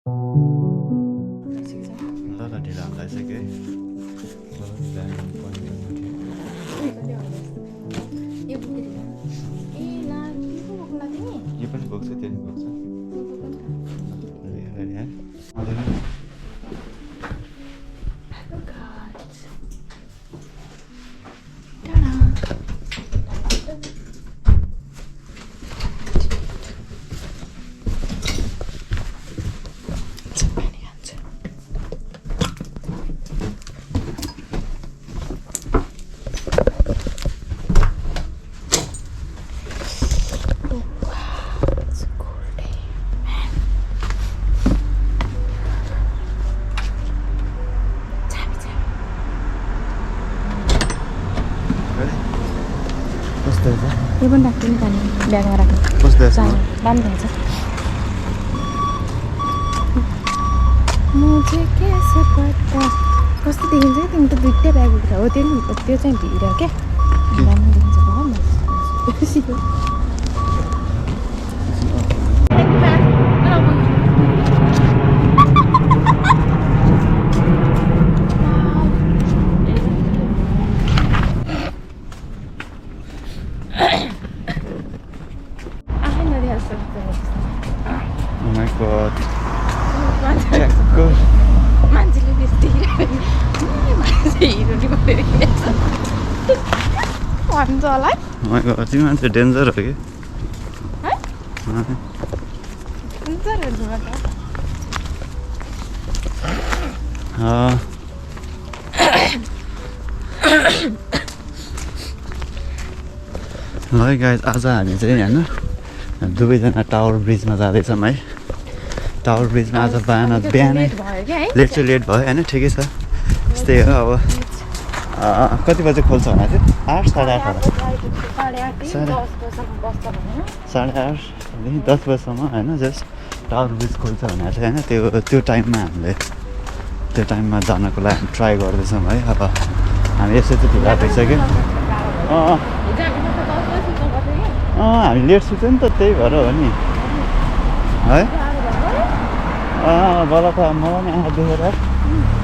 ल ल ढिला लागिसक्यो है यो पनि बोक्छ त्यो पनि बोक्छ यो पनि राख्छु नि पानी ब्यागमा राख्नु राम्रो हुन्छ मुझे कैसे पता कस्तो देखिन्छ है तिमी त दुईटै ब्याग उठ्छ हो त्यो चाहिँ भिड क्या राम्रो देखिन्छ मान्छेले त्यस्तै भन्छ होला है मान्छे डेन्जर हो कि ल गाइस आज हामी चाहिँ होइन दुवैजना टावर ब्रिजमा जाँदैछौँ है टावर ब्रिजमा आज बिहानै लेट चाहिँ लेट भयो होइन ठिकै छ त्यस्तै हो अब कति बजे खोल्छ भने चाहिँ 8 साढे 8 होला साढे 8देखि 10 बजीसम्म होइन जस्ट टावर ब्रिज खोल्छ भनेर चाहिँ होइन त्यो टाइममा हामीले त्यो टाइममा जानको लागि हामी ट्राई गर्दैछौँ है अब हामी यसो चाहिँ ढिला भइसक्यो हामी लेट सुत्यो नि त त्यही भएर हो नि है बल्ल त मलाई नि आँखा देखेर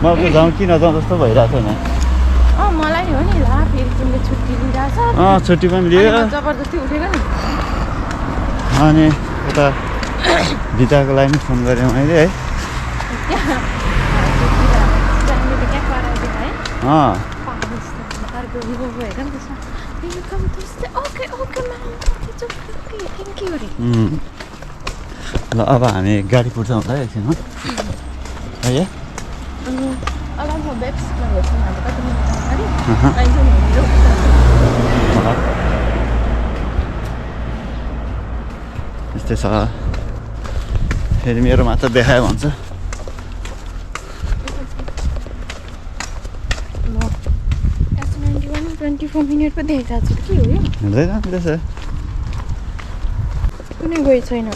म जाउँ कि नजाउँ जस्तो भइरहेको छैन मलाई नि हो नि ला फेरि तिमीले छुट्टी लिइरहेछ छुट्टी पनि लियो जबरजस्ती उठेको नि अनि उता भिताको लागि फोन गरेँ मैले है ल अब हामी गाडी कुर्छौँ होला है एकछिनमा है यस्तै छ फेरि मेरो मात्र देखायो भन्छ 24 मिनट पो देखाएको छु के हो यो हुँदै जाँदैछ कुनै गइ छैन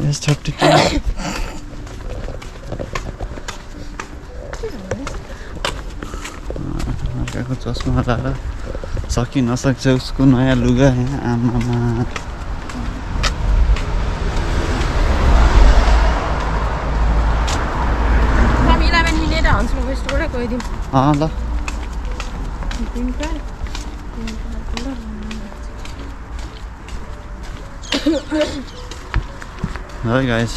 यस 32 अर्काको चस्मा लाएर सकि नसक्छ उसको नयाँ लुगा यहाँ आमामा ल Hi guys.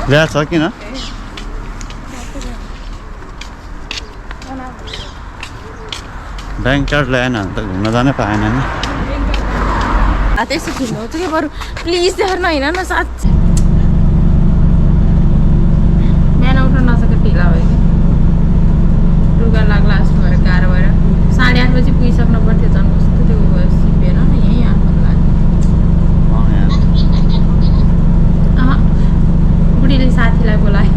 ल्या छ किन ब्याङ्क कार्ड ल्याएन भने त घुम्न जानै पाएन नि त्यसो किन्नु हुन्छ कि बरु प्लिज देखाएर नहिँड न साँच्चै बिहान उठ्न नसकेर ढिला भयो कि लुगा लाग्ला जस्तो भएर गाह्रो भएर 8:30 बजी पुगिसक्नु पर्थ्यो झन् कस्तो त्यो सिपेर यहीँ आफ्नो लागि बुढीले साथीलाई बोलाए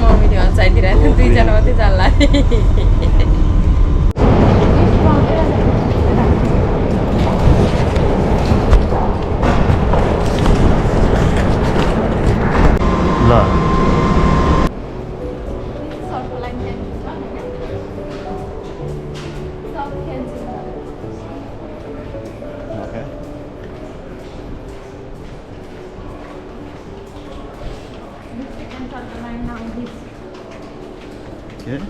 मम्मीले हँसाइदिरहेको थियो 2 जना मात्रै जान्ला Okay. Okay.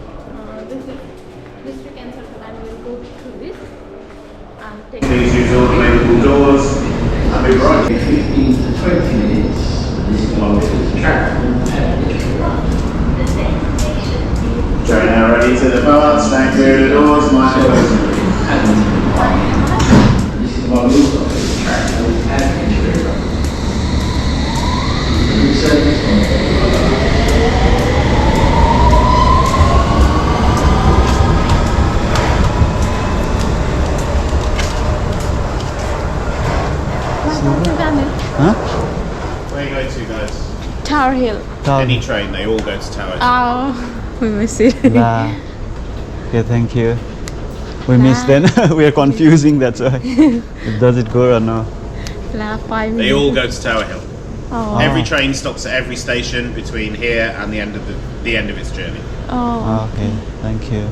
District and Circle Line will go through this and take. Please use all available doors and be right. 15 to 20 minutes. This is one of the track. Train now ready to depart. Stand clear of the doors. Mind the closing. This is one of the track. Huh? Where are you going to, guys? Tower Hill. Any train, they all go to Tower. Oh, we miss it. La. Okay, thank you. We missed then. We are confusing, that's why. Does it go or no? La 5 minutes. They all go to Tower Hill. Oh. Every train stops at every station between here and the end of the end of its journey. Oh. Okay, thank you.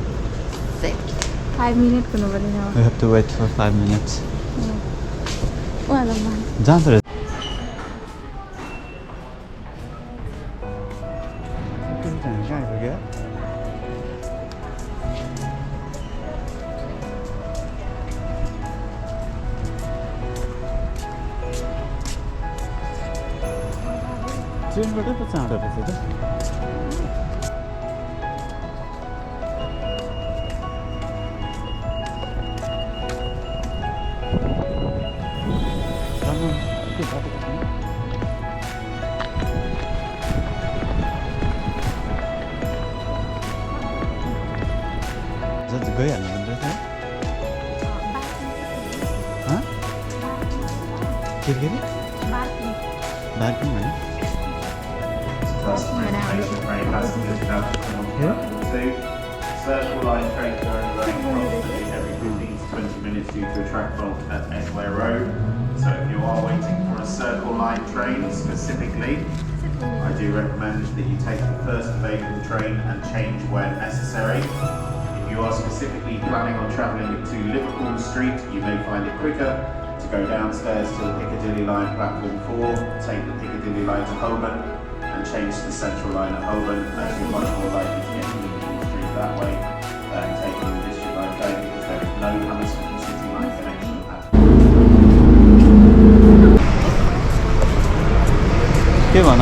5 minutes ko na ba din We have to wait for 5 minutes. Wala man. जान्छ रे कहाँ आइपुग्यो ट्रेनबाटै त चाँडो रहेछ त गइहाल्नु हुँदै थियो के अरे बार्किङ होइन Train passengers about to come on platform 2. Circle line trains are only running approximately every 15 to 20 minutes due to a track fault at Edgware Road. So if you are waiting for a Circle Line train specifically, I do recommend that you take the first available train and change where necessary. If you are specifically planning on travelling to Liverpool Street, you may find it quicker to go downstairs to the Piccadilly Line platform 4, take the Piccadilly Line to Holborn and change to the Central Line at Holborn, as you're much more likely to get to Liverpool Street that way than taking the District Line train, because there is no Hammersmith City Line connection at के भन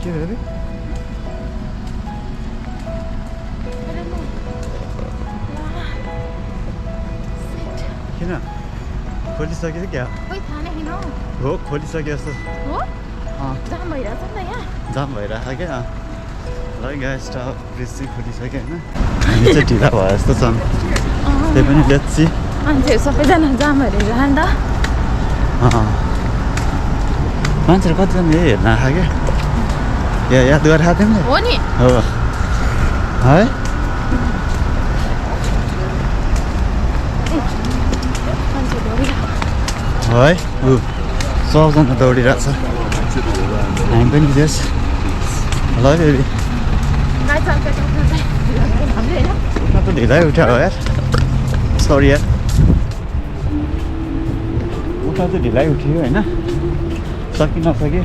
के अरे किन खोलिसक्यो क्या खोइ थाहा नै किन हो खोलिसक्यो जस्तो हो जाम भइरहेछ नि त यहाँ जाम भइरहेको क्या ल गाइस स्टप ब्रिज चाहिँ खोलिसक्यो होइन हामी चाहिँ ढिला भयो जस्तो छन् त्यही पनि लेट्सी मान्छेहरू सबैजना जाम भएर हिँड्ला नि त मान्छेहरू कतिजना यही हेर्न आएको क्या याद गरेर तिमीले हो नि हो है है ऊ 100जना दौडिरहेको छ हामी पनि जेस ल बेबी गाई चल्का चल्का चाहिँ हामीले होइन उठ्न त ढिलै उठ्यो हो यार सरी यार उठ्न त ढिलै उठ्यो होइन सकि नसके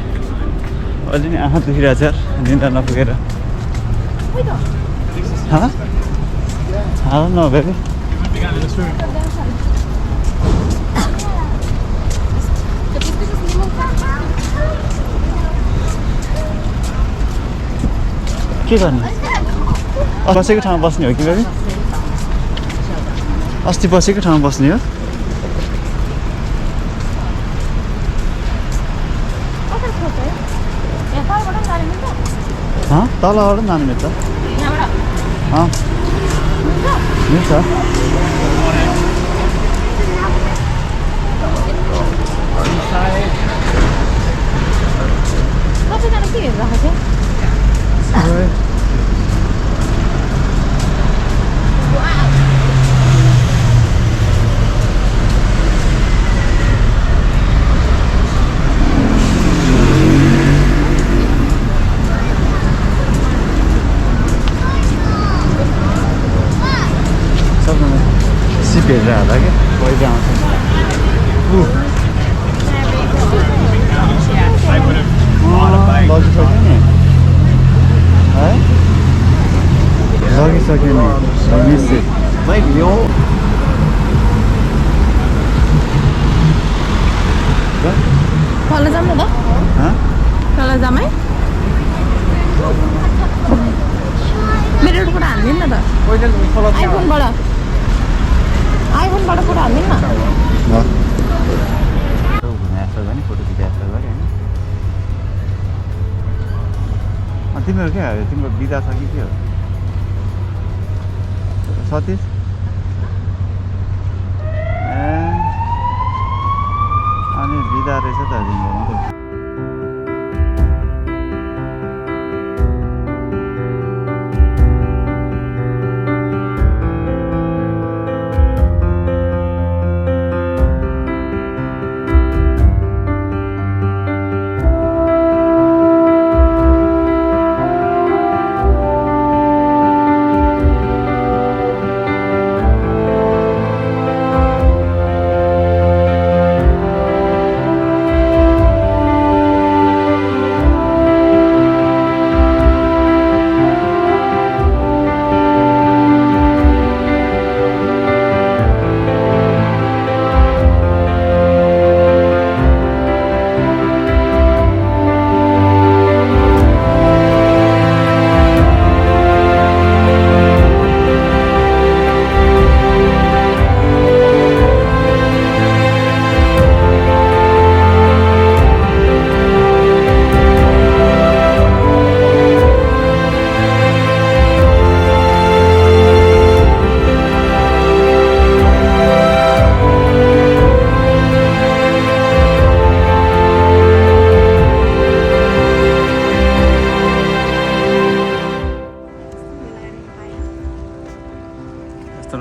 अलि नै आँखा दुखिरहेको छ यार निन्द्रा नपुगेर न बेबी के गर्ने बसेको ठाउँमा बस्ने हो कि बेबी अस्ति बसेको ठाउँमा बस्ने हो तलबाट पनि जानु मिल्छ मिल्छ सबैजना के हेरिरहेको थियो सबजना सिप हेरेर होला क्या पहिला आउँछ लगिसक्यो नि है लगिसक्यो नि मिस तल जाऊँ न त तल जाऊँ है मेरो कुरा हान्दिन न त आइफोनबाट कुरा हान्दिन न फोटो खिचाएको गऱ्यो होइन तिमीहरू के हो तिम्रो बिदा छ कि के हो सतीश ए अनि बिदा रहेछ त तिम्रो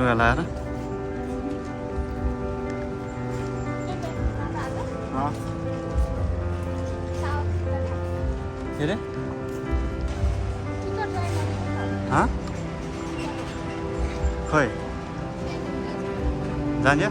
लुगा लाएर के अरे खै जान्छ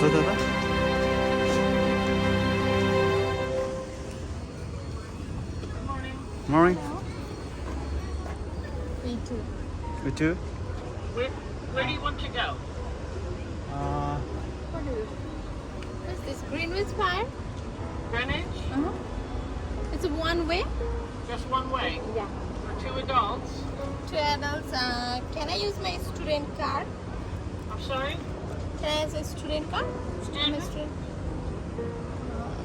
सोध त Morning. Me too. You too? Where do you want to go? What is this? What's this? Greenwich Fire? Greenwich? It's a one way? Just one way? Yeah. For 2 adults? 2 adults. Can I use my student card? I'm sorry? Can I use a student card? I'm a Student?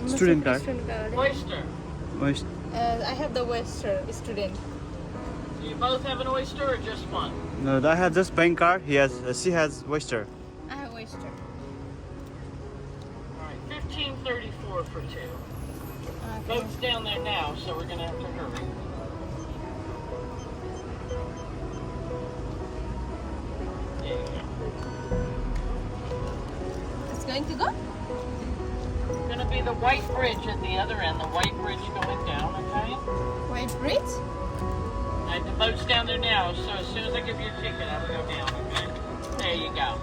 Student card. Student card. Oyster? Oyster. I have the Western student. Do you both have an oyster or just one? No, I have just bank card. She has oyster. I have oyster. All right, 15.34 for two. Okay. Boat's down there now, so we're gonna have to hurry. There you go. It's going to go? Gonna be the white bridge at the other end. The white bridge going down. Okay. White bridge? Right, the boat's down there now, so as soon as I give you a ticket, I will go down. Okay. There you go.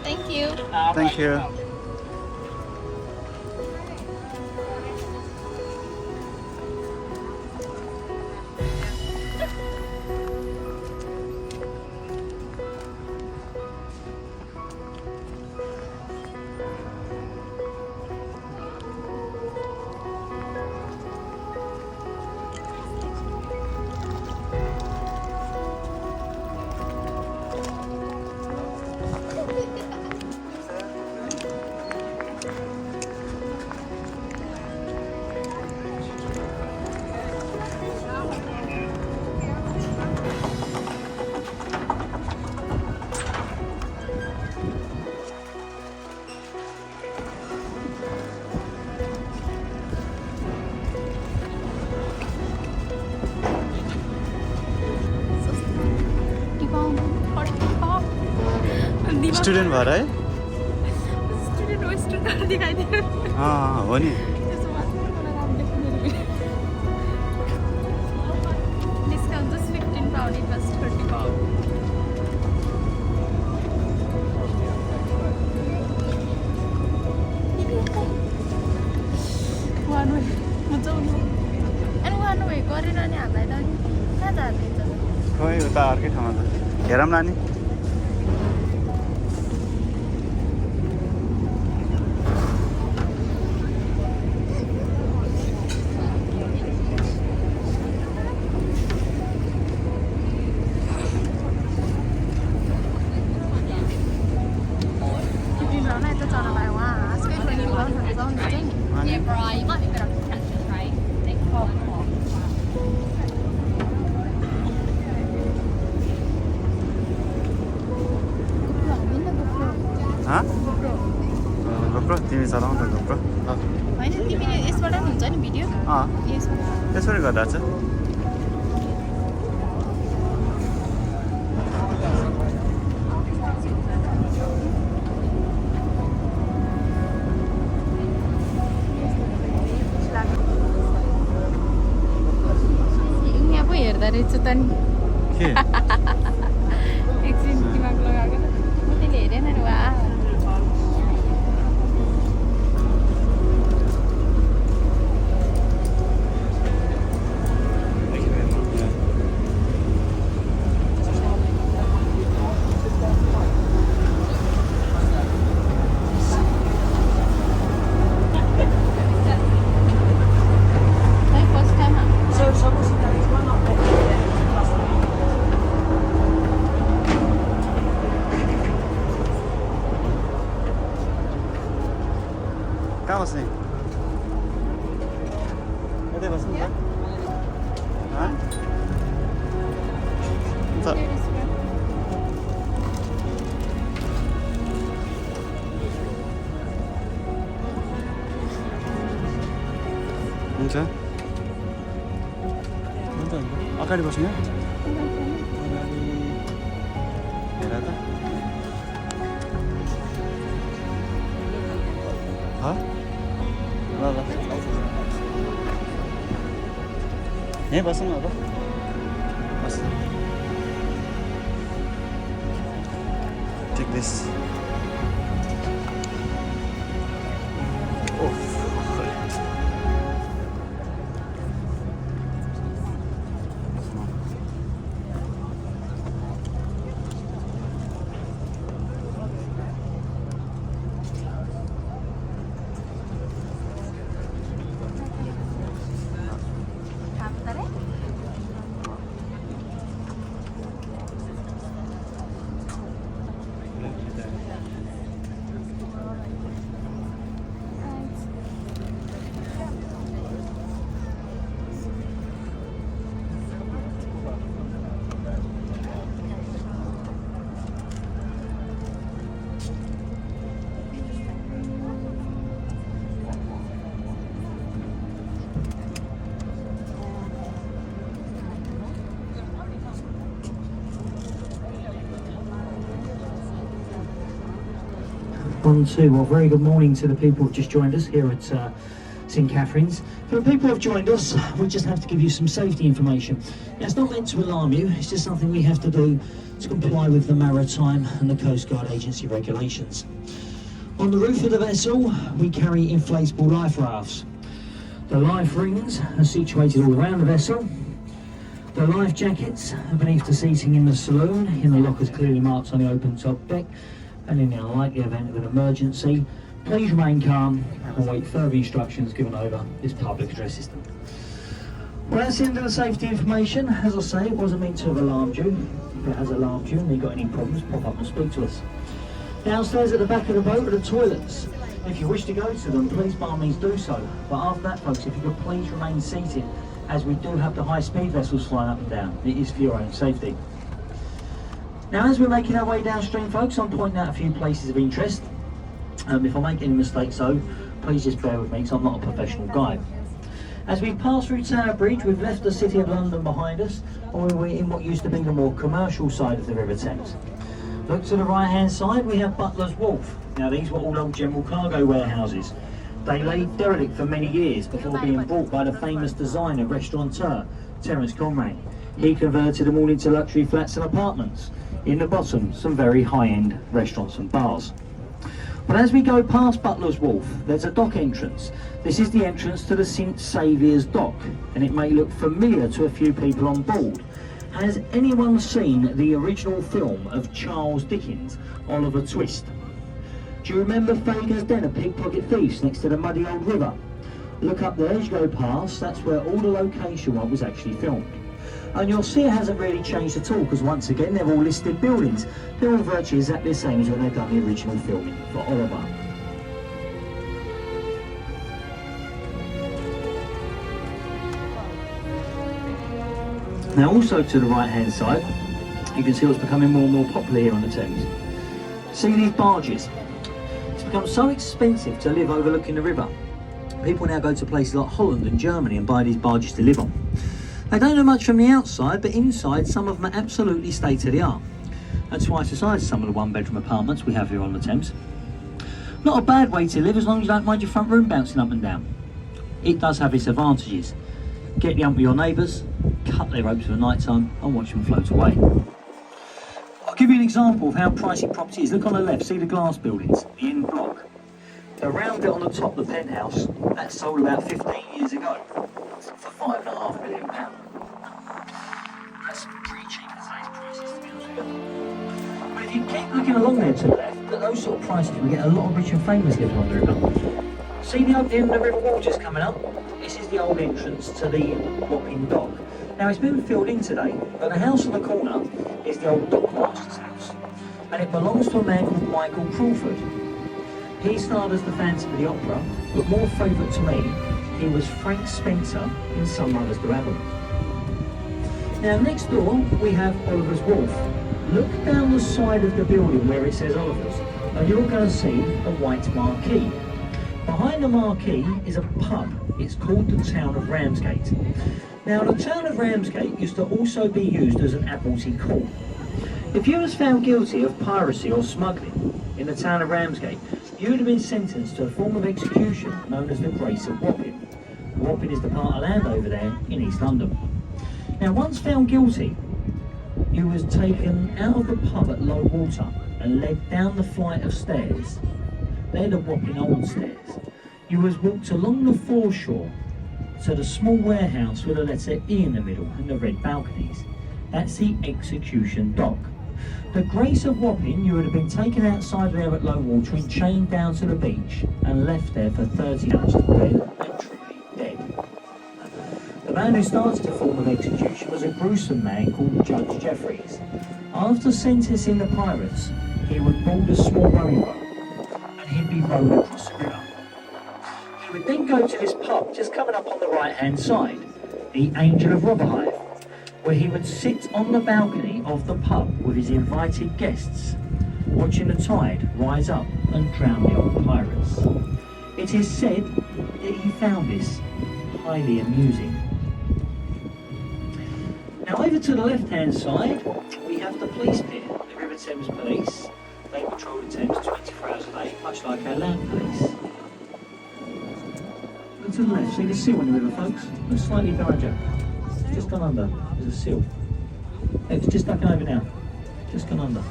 Thank you. All Thank right, you. you're welcome. Student भएर है student oyster card दिखाइदियो हो नि त्यसो भए मलाई राम्रो देख्दैन discount just 15 pound it was 30 pound one way मजा आउनु अनि वान वे गरेर नि हामीलाई त कहाँ जाँदैछ खोइ उता अर्कै ठाउँमा छ हेरौँ नानी Yeah, bro, you might be better off to catch the train. Thank you. GoPro तिमी चलाउ न गोप्रो होइन तिमीले यसबाट पनि हुन्छ नि भिडियो यसबाट त्यसरी गर्दा चाहिँ यहाँ पो हेर्दा रहेछ त नि के एकछिन दिमाग लगाएको म त्यसले हेरेन नि वा फर्स्ट टाइम कहाँ बस्ने यतै बस्नु नि त हुन्छ अगाडि बस्ने अगाडि हेर त ल ल यहीँ बस्नु न त बस take this on to, well, very good morning to the people who've just joined us here at St Catherine's. For the people who've joined us, we just have to give you some safety information. Now, it's not meant to alarm you, it's just something we have to do to comply with the Maritime and the Coast Guard Agency regulations. On the roof of the vessel, we carry inflatable life rafts. The life rings are situated all around the vessel. The life jackets are beneath the seating in the saloon, in the lockers clearly marked on the open top deck, and in the unlikely event of an emergency, please remain calm and wait further instructions given over this public address system. Well, that's the end of the safety information. As I say, it wasn't meant to have alarmed you. If it has alarmed you and you've got any problems, pop up and speak to us. Downstairs at the back of the boat are the toilets. If you wish to go to them, please by all means do so. But after that, folks, if you could please remain seated, as we do have the high-speed vessels flying up and down. It is for your own safety. Now, as we're making our way downstream, folks, I'm pointing out a few places of interest. If I make any mistakes, though, please just bear with me, because I'm not a professional guide. As we pass through Tower Bridge, we've left the City of London behind us, and we're in what used to be the more commercial side of the River Thames. Look to the right-hand side, we have Butler's Wharf. Now, these were all old general cargo warehouses. They lay derelict for many years before being bought by the famous designer, restaurateur, Terence Conran. He converted them all into luxury flats and apartments. In the bottom, some very high-end restaurants and bars. But as we go past Butler's Wharf, there's a dock entrance. This is the entrance to the St Saviour's Dock, and it may look familiar to a few people on board. Has anyone seen the original film of Charles Dickens, Oliver Twist? Do you remember Fagin's Den of Pickpocket Thieves next to the muddy old river? Look up there as you go past, that's where all the location work was actually filmed. And you'll see it hasn't really changed at all, because once again they're all listed buildings. They're all virtually exactly the same as when they've done the original filming for Oliver. Now also to the right hand side, you can see what's becoming more and more popular here on the Thames. See these barges? It's become so expensive to live overlooking the river. People now go to places like Holland and Germany and buy these barges to live on. They don't know much from the outside, but inside some of them are absolutely state-of-the-art. And twice the size of some of the one-bedroom apartments we have here on the Thames. Not a bad way to live as long as you don't mind your front room bouncing up and down. It does have its advantages. Get the ump with your neighbours, cut their ropes for the night time and watch them float away. I'll give you an example of how pricey property is. Look on the left, see the glass buildings, the inn block. The round bit on the top, the penthouse, that sold about 15 years ago for £5.5 million. That's pretty cheap at today's prices, to be honest with you. But if you keep looking along there to the left, at those sort of prices, we get a lot of rich and famous living on the river. See the opening of the river waters coming up? This is the old entrance to the Wapping Dock. Now it's been filled in today, but the house on the corner is the old dockmaster's house, and it belongs to a man called Michael Crawford. He starred as the Phantom of the Opera, but more favourite to me, he was Frank Spencer in Some Mothers Do Have 'Em. Now next door we have Oliver's Wharf. Look down the side of the building where it says Oliver's, and you're going to see a white marquee. Behind the marquee is a pub. It's called the Town of Ramsgate. Now the Town of Ramsgate used to also be used as an Admiralty court. If you was found guilty of piracy or smuggling in the Town of Ramsgate, you would have been sentenced to a form of execution known as the Grace of Wapping. Wapping is the part of land over there in East London. Now once found guilty, you was taken out of the pub at low water and led down the flight of stairs. They're the Wapping Old Stairs. You was walked along the foreshore to the small warehouse with a letter E in the middle and the red balconies. That's the execution dock. The Grace of Wapping, you would have been taken outside there at low water and chained down to the beach and left there for 30 hours to dead and truly dead. The man who started the form of execution was a gruesome man called Judge Jeffreys. After sentencing the pirates, he would board a small rowing boat and he'd be rowed across the river. He would then go to this pub just coming up on the right hand side, the Angel of Rotherhithe, where he would sit on the balcony of the pub with his invited guests, watching the tide rise up and drown the old pirates. It is said that he found this highly amusing. Now over to the left hand side we have the police pier, the River Thames Police. They patrol the Thames 24 hours a day, much like our land police. Look to the left, see the seal in the river, folks? Look slightly behind you. It's just gone under. There's a seal. It's just ducking over now. Just gone under.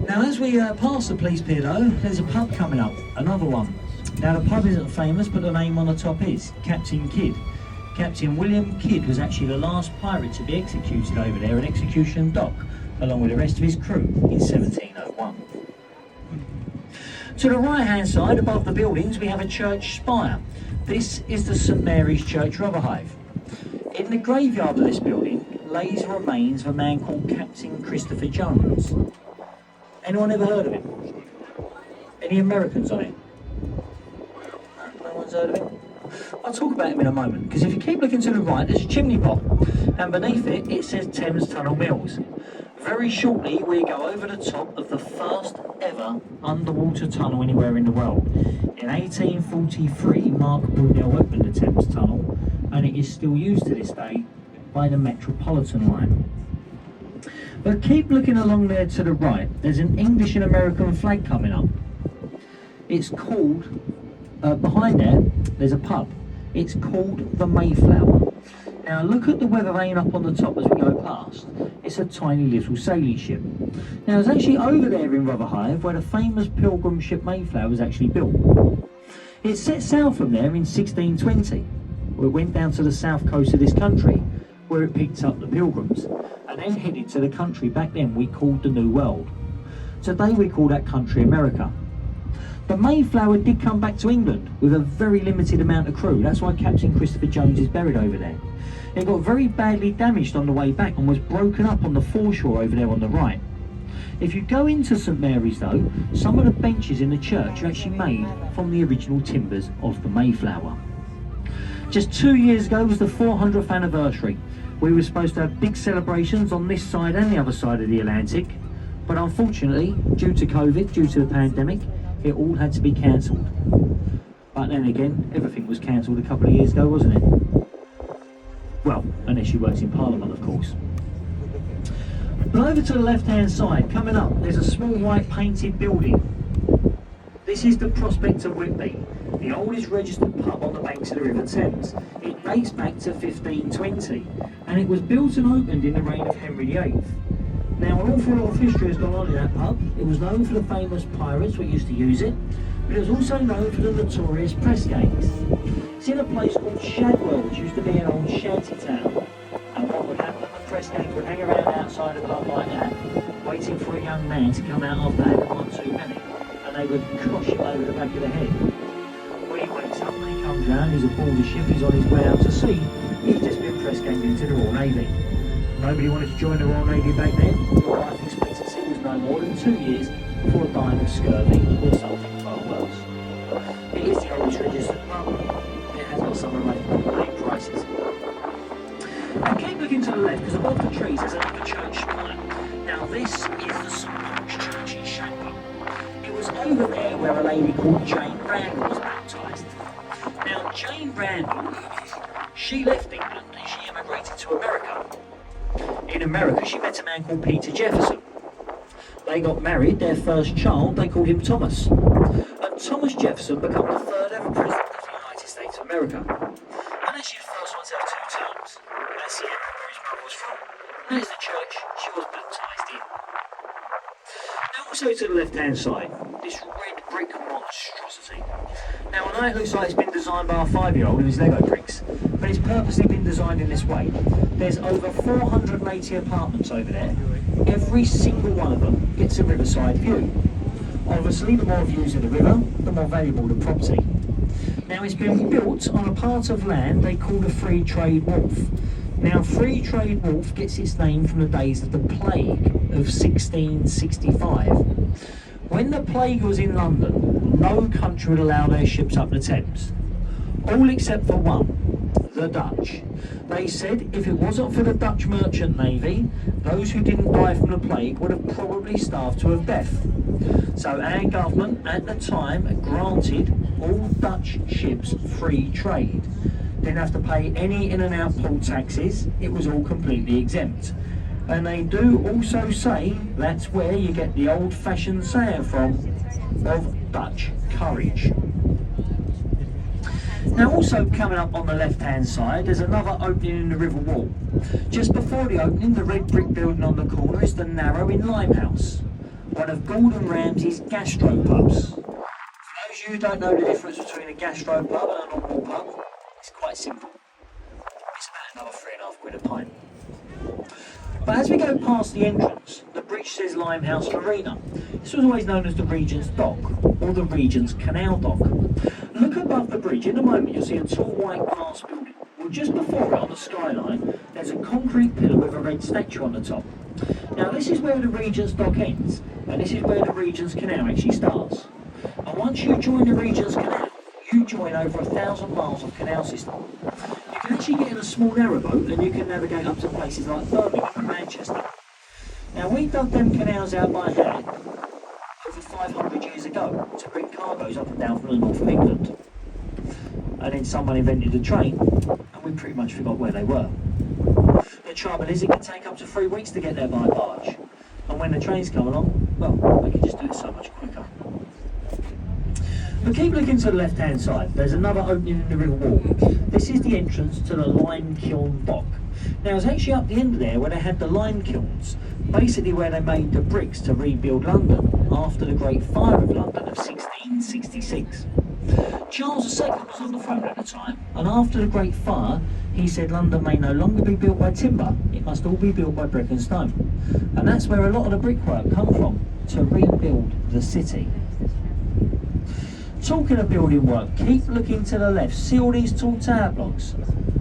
Now, as we pass the police pier though, there's a pub coming up, another one. Now, the pub isn't famous, but the name on the top is Captain Kidd. Captain William Kidd was actually the last pirate to be executed over there in Execution Dock, along with the rest of his crew in 1701. To the right-hand side, above the buildings, we have a church spire. This is the St Mary's Church Rotherhithe. In the graveyard of this building lays the remains of a man called Captain Christopher Jones. Anyone ever heard of him? Any Americans on it? No one's heard of him? I'll talk about him in a moment, because if you keep looking to the right, there's a chimney pot, and beneath it, it says Thames Tunnel Mills. Very shortly, we go over the top of the first ever underwater tunnel anywhere in the world. In 1843, Mark Brunel opened the Thames Tunnel, and it is still used to this day by the Metropolitan line. But keep looking along there to the right, there's an English and American flag coming up. It's called, behind there, there's a pub. It's called the Mayflower. Now look at the weather vane up on the top as we go past. It's a tiny little sailing ship. Now it's actually over there in Rotherhithe where the famous pilgrim ship Mayflower was actually built. It set sail from there in 1620. Where it went down to the south coast of this country where it picked up the pilgrims and then headed to the country back then we called the New World. Today we call that country America. The Mayflower did come back to England with a very limited amount of crew. That's why Captain Christopher Jones is buried over there. It got very badly damaged on the way back and was broken up on the foreshore over there on the right. If you go into St Mary's though, some of the benches in the church are actually made from the original timbers of the Mayflower. Just 2 years ago was the 400th anniversary. We were supposed to have big celebrations on this side and the other side of the Atlantic, but unfortunately, due to COVID, due to the pandemic, it all had to be cancelled. But then again, everything was cancelled a couple of years ago, wasn't it? Well, unless you worked in Parliament, of course. But over to the left-hand side, coming up, there's a small white painted building. This is the Prospect of Whitby, the oldest registered pub on the banks of the River Thames. It dates back to 1520, and it was built and opened in the reign of Henry VIII. Now, an awful lot of history has gone on in that pub. It was known for the famous pirates who used to use it, but it was also known for the notorious press gangs. It's in a place called Shadwell, which used to be an old shanty town. And what would happen, the press gangs would hang around outside a pub like that, waiting for a young man to come out after having one too many, and they would crush him over the back of the head. When he wakes up and he comes round, he's aboard the ship, he's on his way out to sea, he's just been press ganged into the Royal Navy. Nobody wanted to join the Royal Navy back then. The life expectancy was no more than 2 years before dying of scurvy or something far worse. It is the oldest registered pub. It has got some of the main prices. And keep looking to the left, because above the trees there's another church spire. Now this is the St Paul's Church in Shadwell. It was over there where a lady called Jane Randall was baptised. Now Jane Randall, she left England and she emigrated to America. In America, she met a man called Peter Jefferson. They got married, their first child, they called him Thomas. And Thomas Jefferson became the third ever president of the United States of America. And actually the first one to have 2 terms. That's the area where his mother was from. That is the church she was baptised in. Now also to the left-hand side, this red brick monstrosity. Now I know it looks like it's been designed by a 5-year-old with his Lego bricks, but it's purposely been designed in this way. There's over 480 apartments over there. Every single one of them gets a riverside view. Obviously, the more views of the river, the more valuable the property. Now, it's been built on a part of land they call the Free Trade Wharf. Now, Free Trade Wharf gets its name from the days of the plague of 1665. When the plague was in London, no country would allow their ships up the Thames. All except for one. The Dutch. They said if it wasn't for the Dutch merchant navy, those who didn't die from the plague would have probably starved to death. So our government at the time granted all Dutch ships free trade. Didn't have to pay any in and out port taxes, it was all completely exempt. And they do also say that's where you get the old-fashioned saying from of Dutch courage. Now also coming up on the left-hand side, there's another opening in the river wall. Just before the opening, the red brick building on the corner is the Narrow in Limehouse, one of Gordon Ramsay's gastropubs. For those of you who don't know the difference between a gastropub and a normal pub, it's quite simple. It's about another £3.5 a pint. But as we go past the entrance, the bridge says Limehouse Marina. This was always known as the Regent's Dock, or the Regent's Canal Dock. Look above the bridge. In a moment you'll see a tall white glass building. Well, just before it on the skyline, there's a concrete pillar with a red statue on the top. Now this is where the Regent's Dock ends, and this is where the Regent's Canal actually starts. And once you join the Regent's Canal, you join over 1,000 miles of canal system. You can actually get in a small narrowboat and you can navigate up to places like Birmingham and Manchester. Now we dug them canals out by hand over 500 years ago to bring cargoes up and down from the north of England. And then someone invented a train and we pretty much forgot where they were. The trouble is it can take up to 3 weeks to get there by barge. And when the trains come along, well, they can just do it so much quicker. But keep looking to the left-hand side. There's another opening in the river wall. This is the entrance to the lime kiln dock. Now it's actually up the end of there where they had the lime kilns, basically where they made the bricks to rebuild London after the Great Fire of London of 1666. Charles II was on the throne at the time, and after the Great Fire, he said London may no longer be built by timber, it must all be built by brick and stone. And that's where a lot of the brickwork come from, to rebuild the city. Talking of building work, keep looking to the left. See all these tall tower blocks?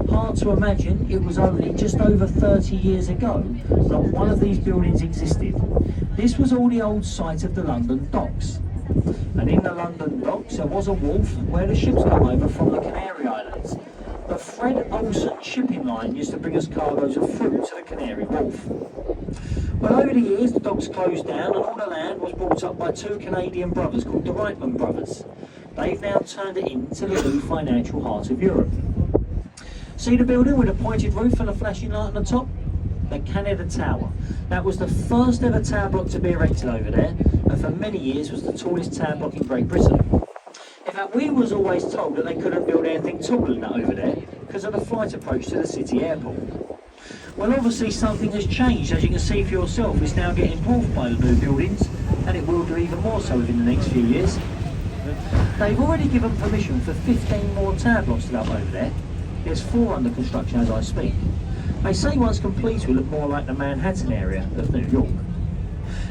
Hard to imagine it was only just over 30 years ago that one of these buildings existed. This was all the old site of the London docks. And in the London docks there was a wharf where the ships come over from the Canary Islands. The Fred Olsen shipping line used to bring us cargoes of fruit to the Canary Wharf. Well, over the years the docks closed down and all the land was bought up by 2 Canadian brothers called the Reitman brothers. They've now turned it into the new financial heart of Europe. See the building with a pointed roof and a flashing light on the top? The Canada Tower. That was the first ever tower block to be erected over there, and for many years was the tallest tower block in Great Britain. In fact, we was always told that they couldn't build anything taller than that over there because of the flight approach to the city airport. Well, obviously something has changed, as you can see for yourself. It's now getting dwarfed by the new buildings, and it will do even more so within the next few years. They've already given permission for 15 more tower blocks to go up over there. There's 4 under construction as I speak. They say once complete will look more like the Manhattan area of New York.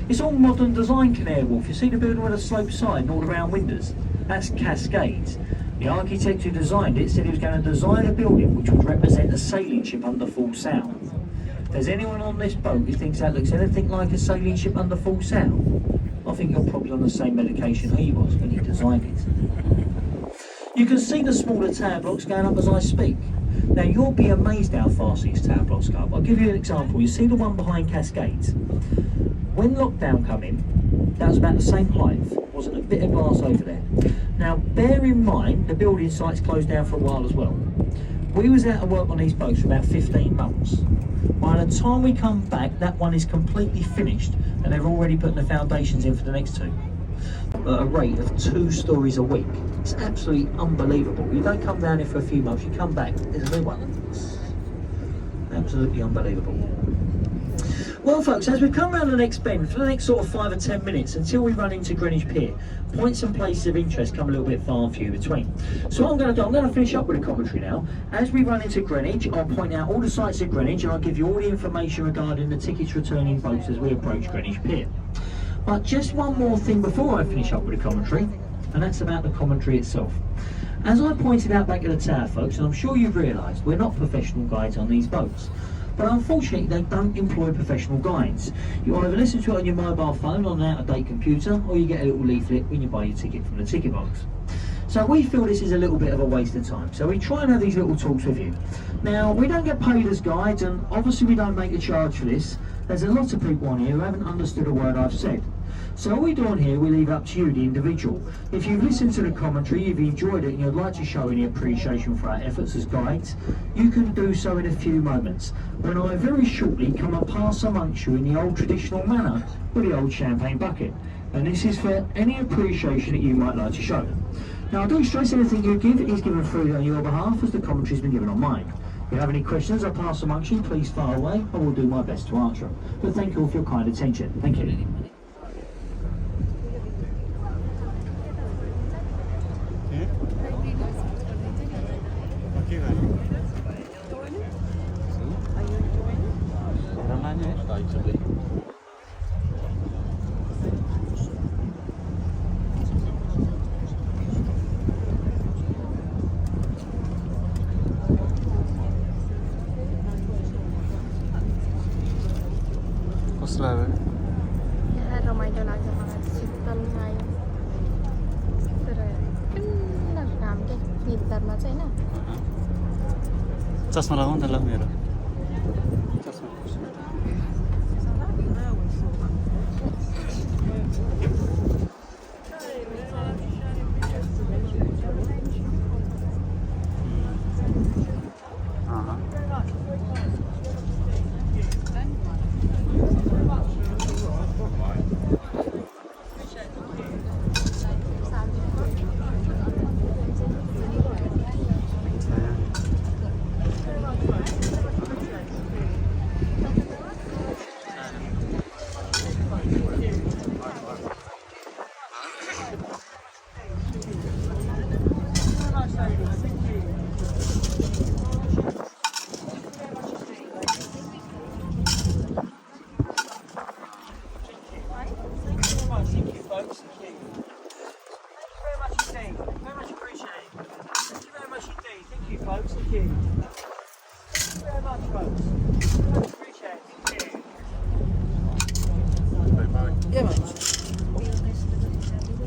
It's all modern design, Canary Wharf. You see the building with a sloped side and all the round windows? That's Cascades. The architect who designed it said he was going to design a building which would represent a sailing ship under full sail. If there's anyone on this boat who thinks that looks anything like a sailing ship under full sail, I think you're probably on the same medication he was when he designed it. You can see the smaller tower blocks going up as I speak. Now you'll be amazed how fast these tower blocks go up. I'll give you an example. You see the one behind Cascades? When lockdown come in, that was about the same height. Wasn't a bit of glass over there. Now bear in mind the building site's closed down for a while as well. We was out of work on these boats for about 15 months. By the time we come back, that one is completely finished and they're already putting the foundations in for the next 2. At a rate of 2 stories a week. It's absolutely unbelievable. You don't come down here for a few months, you come back, there's a new one. It's absolutely unbelievable. Well folks, as we come around the next bend for the next sort of 5 or 10 minutes until we run into Greenwich Pier, points and places of interest come a little bit far and few between. So what I'm going to do, I'm going to finish up with a commentary now. As we run into Greenwich, I'll point out all the sites of Greenwich and I'll give you all the information regarding the tickets returning boats as we approach Greenwich Pier. But just one more thing before I finish up with a commentary, and that's about the commentary itself. As I pointed out back at the tower folks, and I'm sure you've realised, we're not professional guides on these boats. But unfortunately they don't employ professional guides. You either listen to it on your mobile phone on an out-of-date computer, or you get a little leaflet when you buy your ticket from the ticket box. So we feel this is a little bit of a waste of time, so we try and have these little talks with you. Now, we don't get paid as guides, and obviously we don't make a charge for this. There's a lot of people on here who haven't understood a word I've said. So all we do on here, we leave up to you, the individual. If you've listened to the commentary, you've enjoyed it and you'd like to show any appreciation for our efforts as guides, you can do so in a few moments, when I very shortly come and pass amongst you in the old traditional manner with the old champagne bucket. And this is for any appreciation that you might like to show. Now I do stress anything you give is given freely on your behalf, as the commentary's been given on mine. If you have any questions I pass amongst you, please fire away. I will do my best to answer them. But thank you all for your kind attention. Thank you. यहाँ रमाइलो लाग्छ मलाई शीतल आयो तर किन्न घाम के भित्रमा चाहिँ होइन चस्मा लगाऊ न त ल मेरो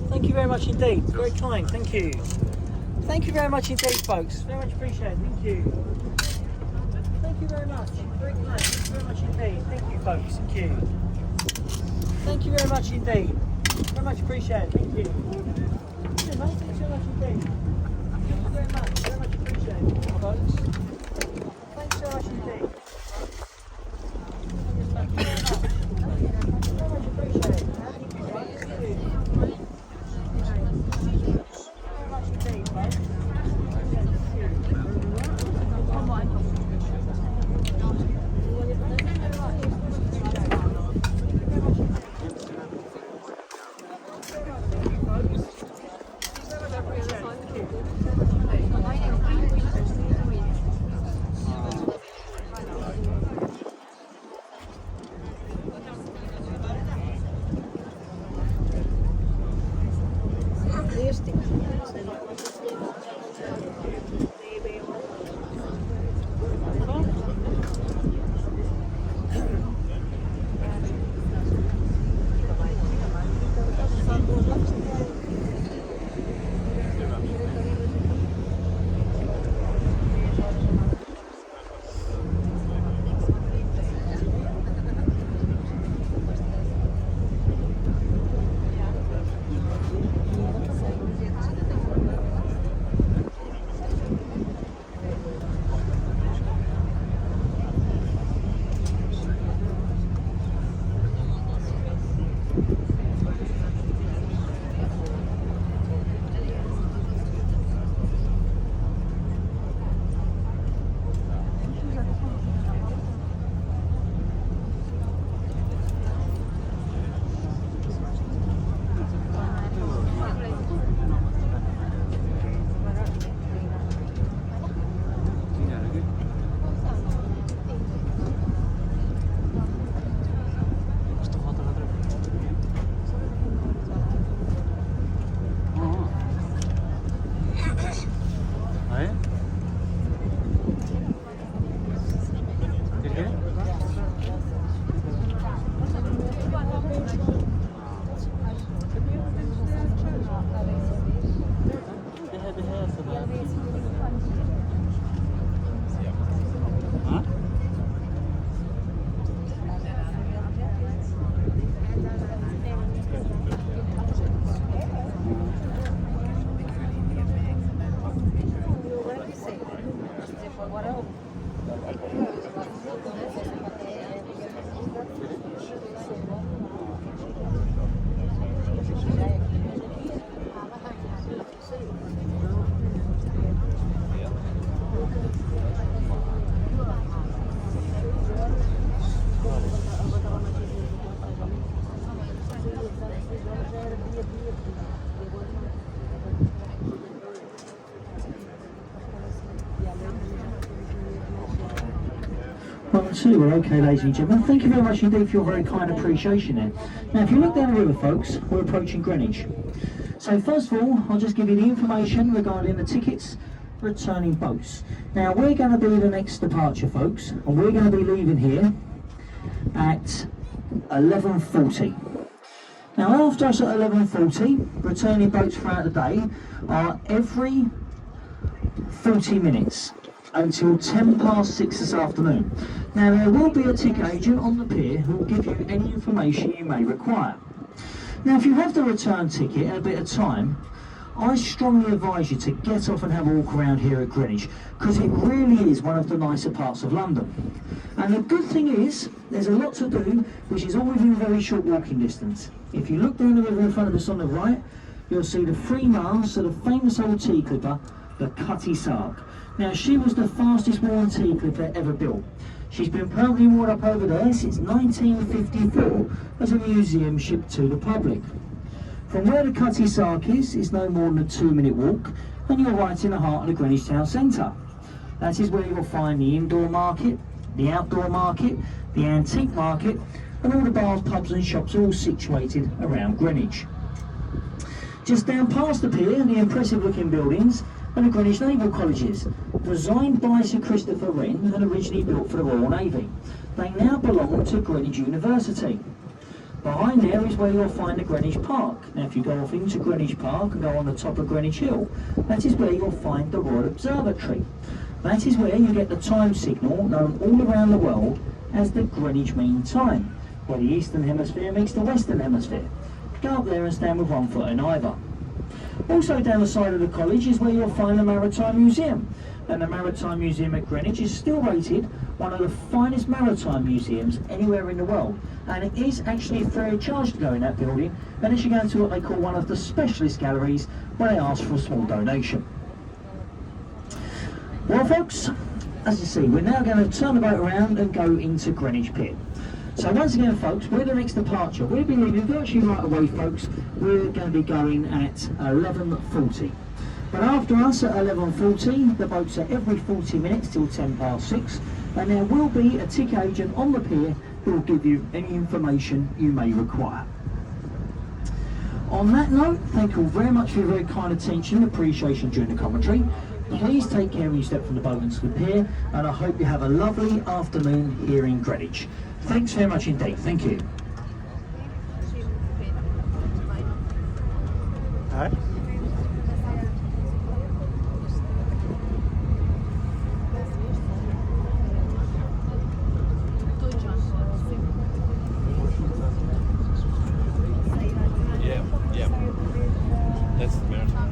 Thank you very much indeed. Very kind. Thank you. Thank you very much indeed, folks. Very much appreciated. Thank you. Thank you very much. Very kind. Thank you very much indeed. Thank you, folks. Thank you. Thank you very much indeed. Very much appreciated. Thank you. Thank you very much indeed. Thank you very much. Very much appreciated, folks. Thanks very much indeed. Thank you very much. Very much appreciated. Well, I see we're okay, ladies and gentlemen. Thank you very much indeed for your very kind appreciation there. Now, if you look down the river, folks, we're approaching Greenwich. So first of all, I'll just give you the information regarding the tickets for returning boats. Now, we're going to be the next departure, folks, and we're going to be leaving here at 11:40. Now, after us at 11:40, returning boats throughout the day are every 40 minutes. Until 6:10 this afternoon. Now there will be a ticket agent on the pier who will give you any information you may require. Now if you have the return ticket and a bit of time, I strongly advise you to get off and have a walk around here at Greenwich, because it really is one of the nicer parts of London. And the good thing is, there's a lot to do which is all within very short walking distance. If you look down the river in front of us on the right, you'll see the three masts of the famous old tea clipper, the Cutty Sark. Now she was the fastest worn tea clipper ever built. She's been permanently moored up over there since 1954 as a museum ship to the public. From where the Cutty Sark is, it's no more than a 2-minute walk, and you're right in the heart of the Greenwich town centre. That is where you'll find the indoor market, the outdoor market, the antique market, and all the bars, pubs and shops are all situated around Greenwich. Just down past the pier, the impressive looking buildings and the Greenwich Naval Colleges, designed by Sir Christopher Wren and originally built for the Royal Navy. They now belong to Greenwich University. Behind there is where you'll find the Greenwich Park. Now if you go off into Greenwich Park and go on the top of Greenwich Hill, that is where you'll find the Royal Observatory. That is where you get the time signal known all around the world as the Greenwich Mean Time, where the Eastern Hemisphere meets the Western Hemisphere. Go up there and stand with one foot in either. Also down the side of the college is where you'll find the Maritime Museum, and the Maritime Museum at Greenwich is still rated one of the finest maritime museums anywhere in the world, and it is actually free of charge to go in that building, unless you go into what they call one of the specialist galleries where they ask for a small donation. Well folks, as you see, we're now going to turn the boat around and go into Greenwich Pier. So once again folks, we're the next departure. We'll be leaving virtually right away folks. We're going to be going at 11:40. But after us at 11:40, the boats are every 40 minutes till 6:10, and there will be a ticket agent on the pier who will give you any information you may require. On that note, thank you all very much for your very kind attention and appreciation during the commentary. Please take care when you step from the boat into the pier, and I hope you have a lovely afternoon here in Greenwich. Thanks very much indeed. Thank you. All right. Yeah. That's the maritime.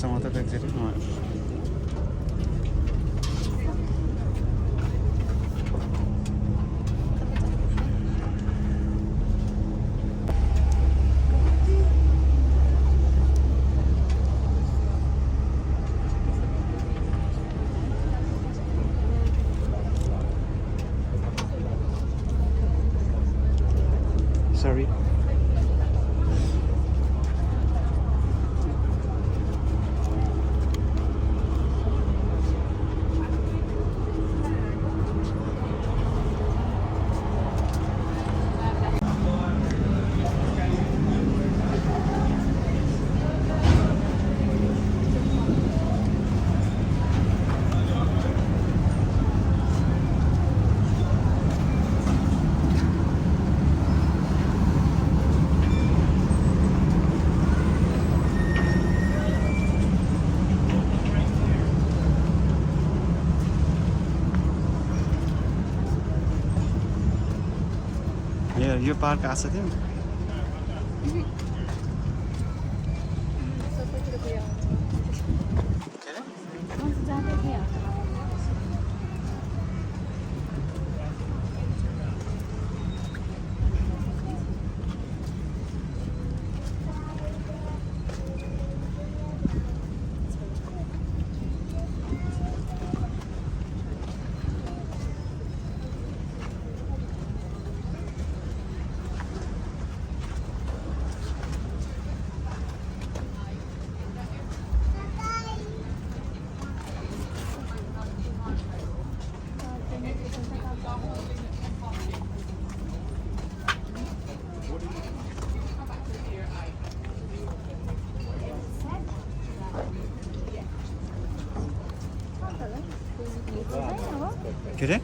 Samosa त exactly sorry. यो park आएको थियो के अरे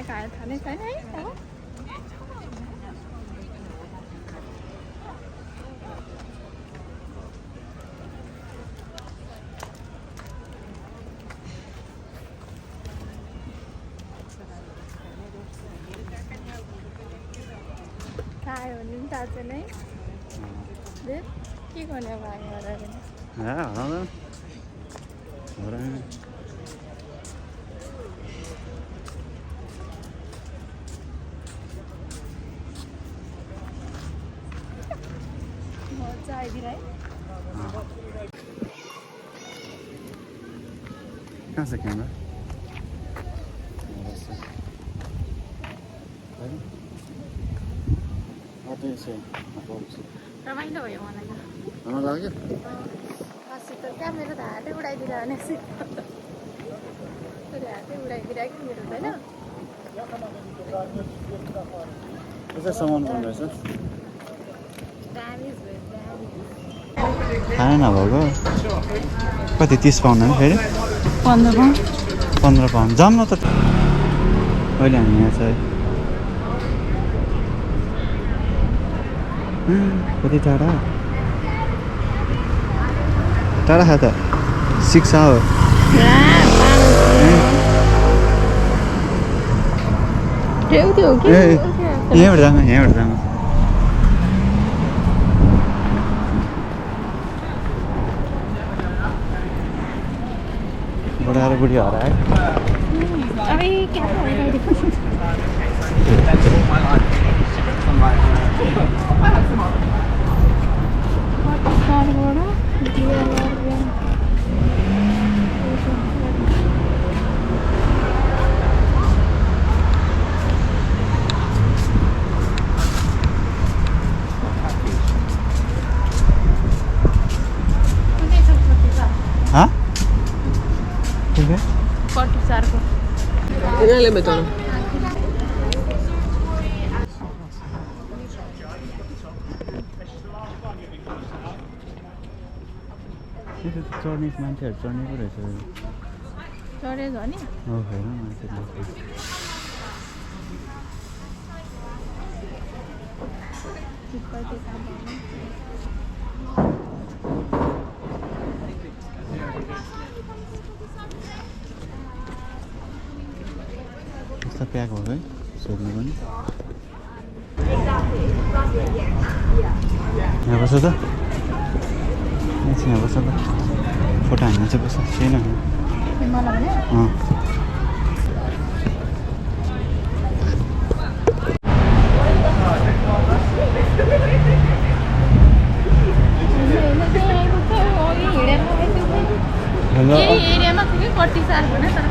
काय थाने छैन है काय भन्नु नि थाहा छैन है के गर्ने भाइ कहाँ छ क्यामेरा रमाइलो भयो मलाई राम्रो लाग्यो त क्यामेरा त हातै उडाइदिएर भने हातै उडाइदिएर कि मेरो होइन यसो सामान पनि रहेछ ड्यामेज भयो खाना नभएको कति 30 पाउन्ड है फेरि 15 पाउन्ड जाऊँ न त अहिले हामी यहाँ छ है कति टाढा टाढा खा त 6 आवर यहाँबाट जानु बुढा र बुढी हराए अबे क्या भइरहेको हाँ ठीक है Dale, metano. त्यो त चढ्ने मान्छेहरू चढ्ने पो रहेछ चढे झन् हो होइन मान्छेले कस्तो प्याक भएको है सोध्नु पनि यहाँ बस्छ त यहाँ बस्छ त फोटो हान्न चाहिँ बस्छ छैन एरियामा थियो कि कति साल भने तर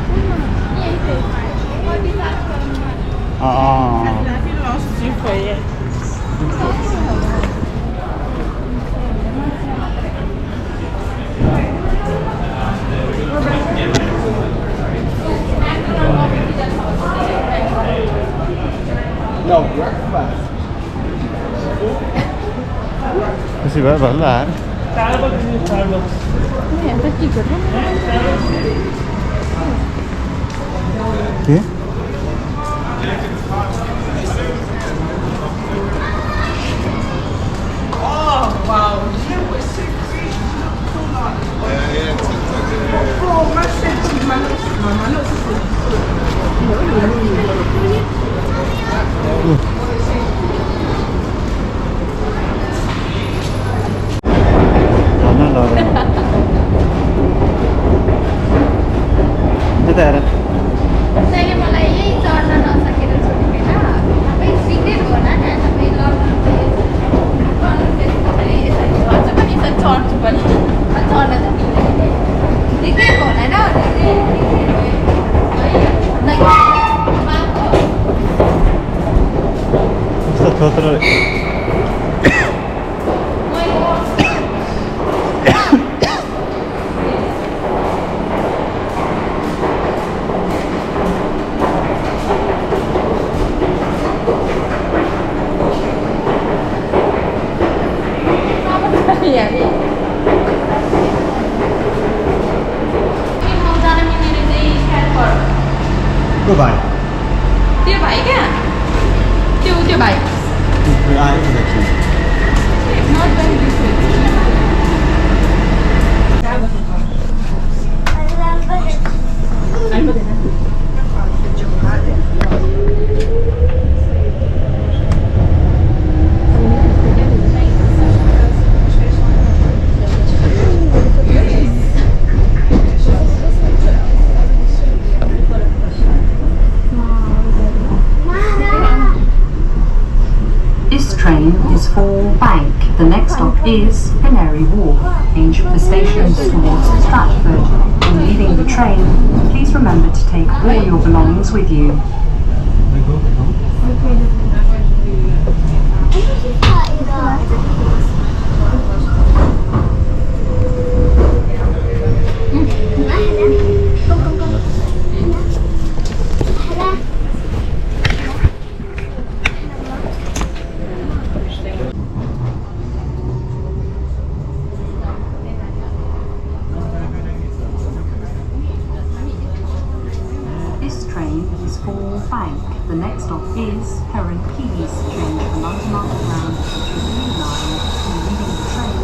खुसी भयो भल्ला के मलाई यही चढ्न नसकेर छोडेको होइन सिक्रेट होला नि तपाईँ चढ्छु पनि चढ्छु पनि चढ्न त सिक्रेट होला को भाइ त्यो भाइ क्या त्यो भाइ Is for Bank. The next stop is Canary Wharf. Change the stations towards Stratford. When leaving the train, please remember to take all your belongings with you. The next stop is Heron Keys. Change the London Underground to Jubilee Line. When leaving the train,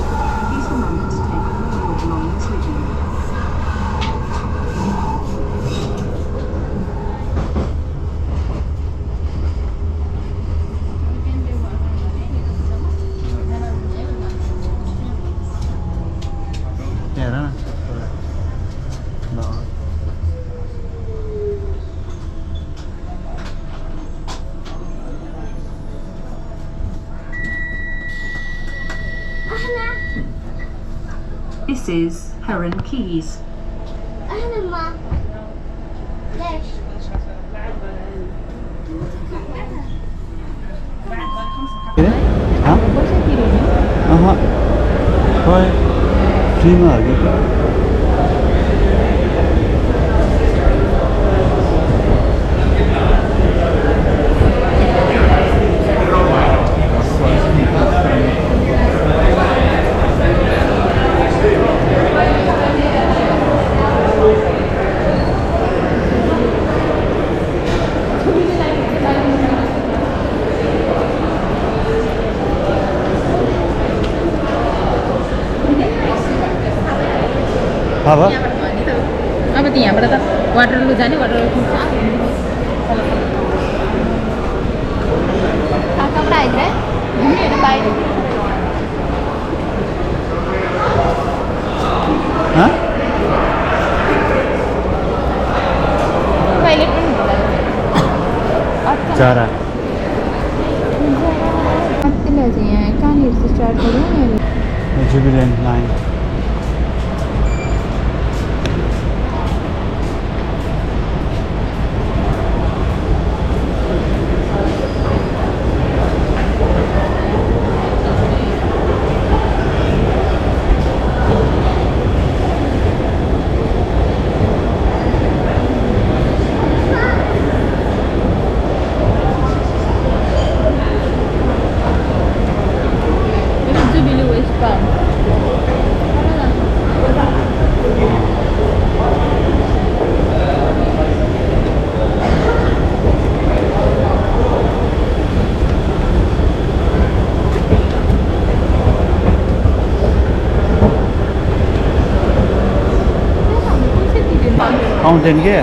please remember to take all your belongings with you. This is Heron Keys. फ्रीमा हो कि अब यहाँबाट भयो नि त अब त यहाँबाट त वाटरलू जाने वाटरलू कहाँबाट आइदिए बाहिर टोइलेट पनि चरा कतिलाई चाहिँ यहाँ कहाँनिर चाहिँ स्टार्ट गरौँ जुबिलेन्ट लाइन फाउन्टेन के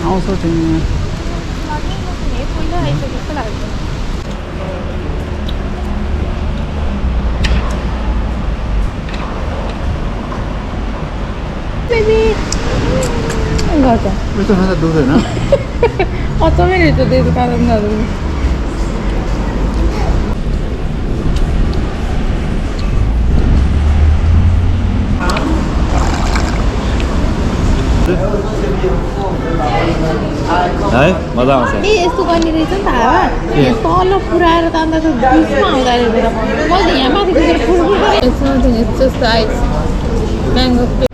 आउँछ तिमी गर्छ यस्तो खाँदा दुख्दैन अचम्मै रहेछ त्यही कारणहरू है मजा आउँछ ए यस्तो गर्ने रहेछ नि त हावा तल पुऱ्याएर त अन्त त बिचमा आउँदा रहेछ मैले यहाँ माथि पुगेर म्याङ्गो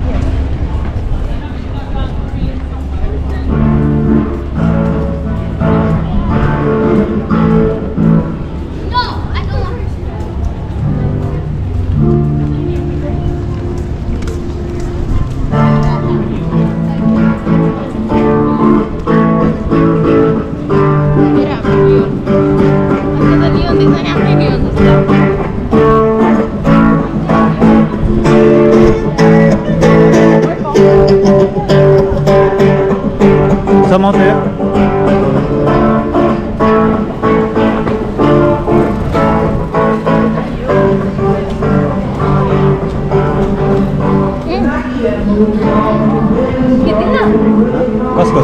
समाउँथ्यो कसको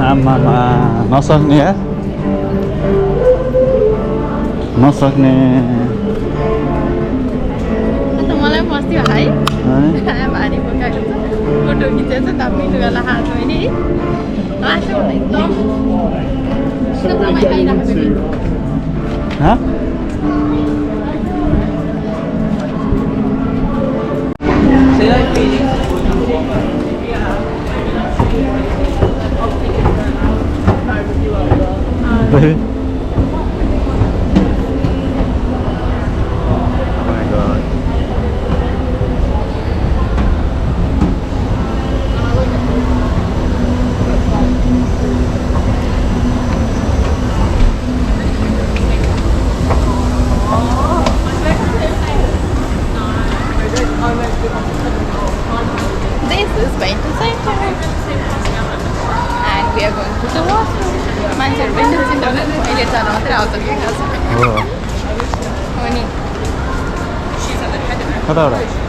आमामा नसक्ने यार नसक्ने मलाई बस्थ्यो है भारी पकाएको छ फोटो खिचेछ दामी लुगालाई हात होइन है लास्टमा एकदम रमाइलो आइरहेको छ Baby. This is going to center and we are going to the washroom. मान्छेहरू पनि चिन्दैन अहिले जान मात्रै आउँछ कि हो हो नि कताबाट